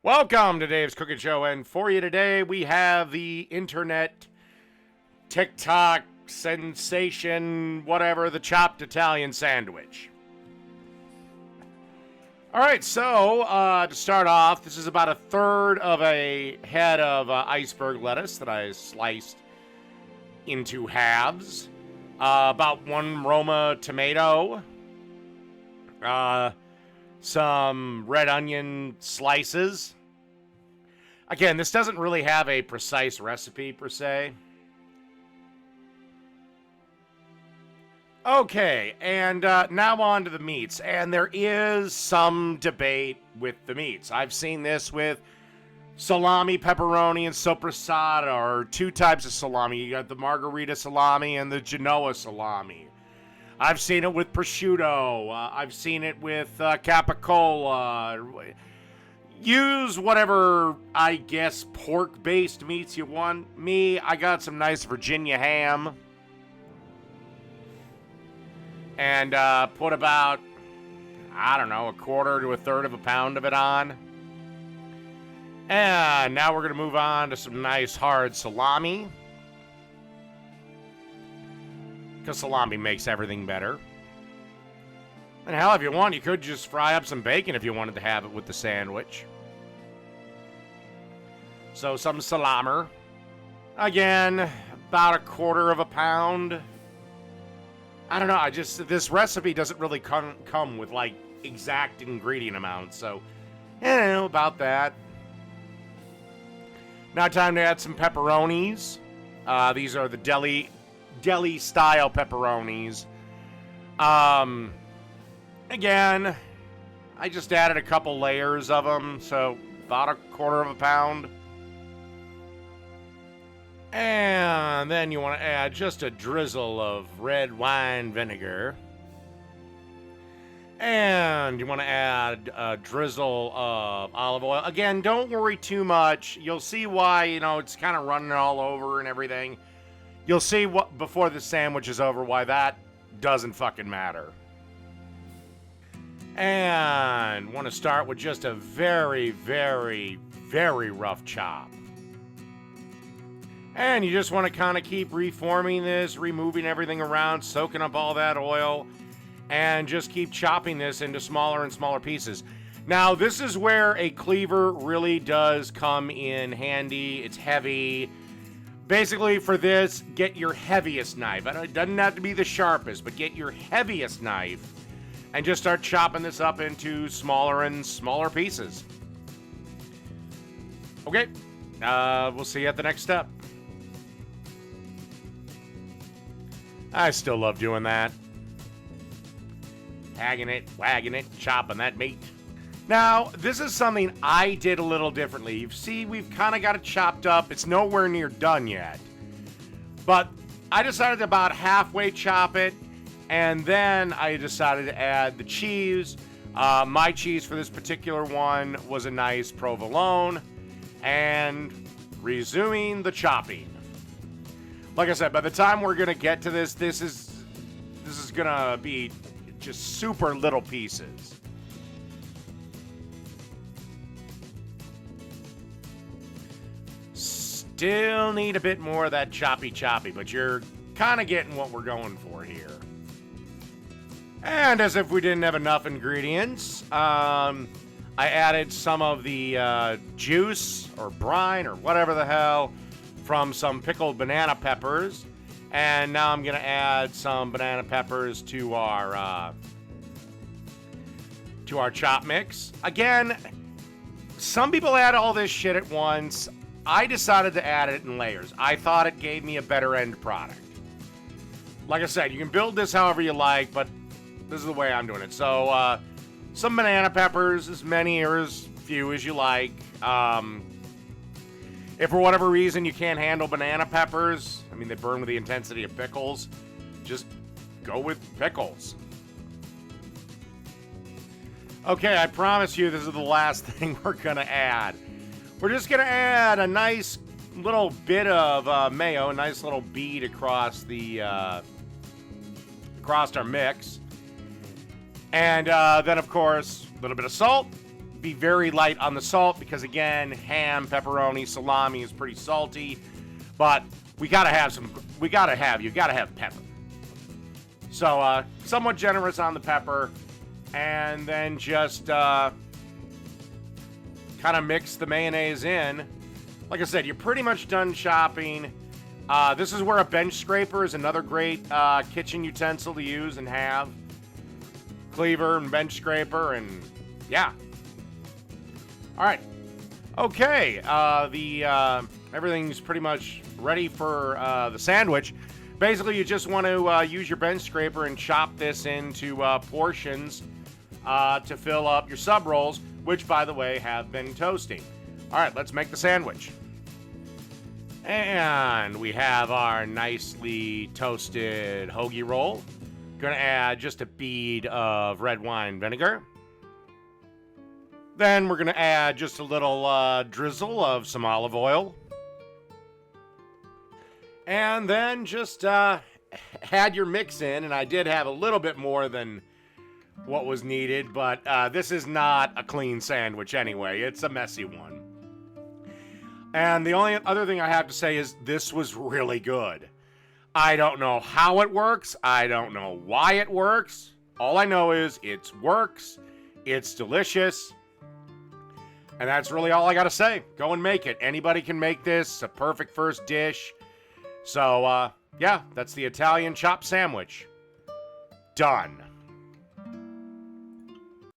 Welcome to Dave's Cooking Show, and for you today, we have the internet TikTok sensation, whatever, the chopped Italian sandwich. All right, so to start off, this is about a third of a head of iceberg lettuce that I sliced into halves. About one Roma tomato. Some red onion slices. Again, this doesn't really have a precise recipe per se. Okay, and now on to the meats. And there is some debate with the meats. I've seen this with salami, pepperoni, and sopressata, or two types of salami. You got the margherita salami and the Genoa salami. I've seen it with prosciutto. I've seen it with capicola. Use whatever, I guess, pork-based meats you want. I got some nice Virginia ham. And put about, I don't know, a quarter to a third of a pound of it on. And now we're going to move on to some nice hard salami. Because salami makes everything better. And hell, if you want, you could just fry up some bacon if you wanted to have it with the sandwich. So some salami. Again, about a quarter of a pound. I don't know, this recipe doesn't really come with, like, exact ingredient amounts. So, about that. Now time to add some pepperonis. These are the deli style pepperonis. Again, I just added a couple layers of them, so about a quarter of a pound. And then you want to add just a drizzle of red wine vinegar. And you want to add a drizzle of olive oil. Again, don't worry too much. You'll see why, it's kind of running all over and everything. You'll see what before the sandwich is over why that doesn't fucking matter. And want to start with just a very, very, very rough chop. And you just want to kind of keep reforming this, removing everything around, soaking up all that oil, and just keep chopping this into smaller and smaller pieces. Now, this is where a cleaver really does come in handy. It's heavy. Basically, for this, get your heaviest knife. It doesn't have to be the sharpest, but get your heaviest knife and just start chopping this up into smaller and smaller pieces. Okay, we'll see you at the next step. I still love doing that. Hagging it, wagging it, chopping that meat. Now, this is something I did a little differently. You see, we've kind of got it chopped up. It's nowhere near done yet. But I decided to about halfway chop it, and then I decided to add the cheese. My cheese for this particular one was a nice provolone, and resuming the chopping. Like I said, by the time we're going to get to this is going to be just super little pieces. Still need a bit more of that choppy, but you're kind of getting what we're going for here. And as if we didn't have enough ingredients, I added some of the juice or brine or whatever the hell from some pickled banana peppers. And now I'm going to add some banana peppers to our chop mix. Again, some people add all this shit at once. I decided to add it in layers. I thought it gave me a better end product. Like I said, you can build this however you like, but this is the way I'm doing it. So, some banana peppers, as many or as few as you like. If for whatever reason you can't handle banana peppers, they burn with the intensity of pickles, just go with pickles. Okay, I promise you this is the last thing we're going to add. We're just going to add a nice little bit of mayo, a nice little bead across across our mix. And then, of course, a little bit of salt, be very light on the salt because, again, ham, pepperoni, salami is pretty salty. But you gotta have pepper. So, somewhat generous on the pepper. And then just kind of mix the mayonnaise in. Like I said, you're pretty much done chopping. This is where a bench scraper is another great kitchen utensil to use and have. Cleaver and bench scraper, and yeah. All right. Okay. Everything's pretty much ready for the sandwich. Basically, you just want to use your bench scraper and chop this into portions to fill up your sub rolls, which, by the way, have been toasting. All right, let's make the sandwich. And we have our nicely toasted hoagie roll. Gonna add just a bead of red wine vinegar. Then we're gonna add just a little drizzle of some olive oil. And then just add your mix in, and I did have a little bit more than what was needed, but this is not a clean sandwich anyway. It's a messy one. And the only other thing I have to say is this was really good. I don't know how it works. I don't know why it works. All I know is it works. It's delicious. And that's really all I got to say. Go and make it. Anybody can make this. A perfect first dish. So, yeah, that's the Italian chopped sandwich. Done.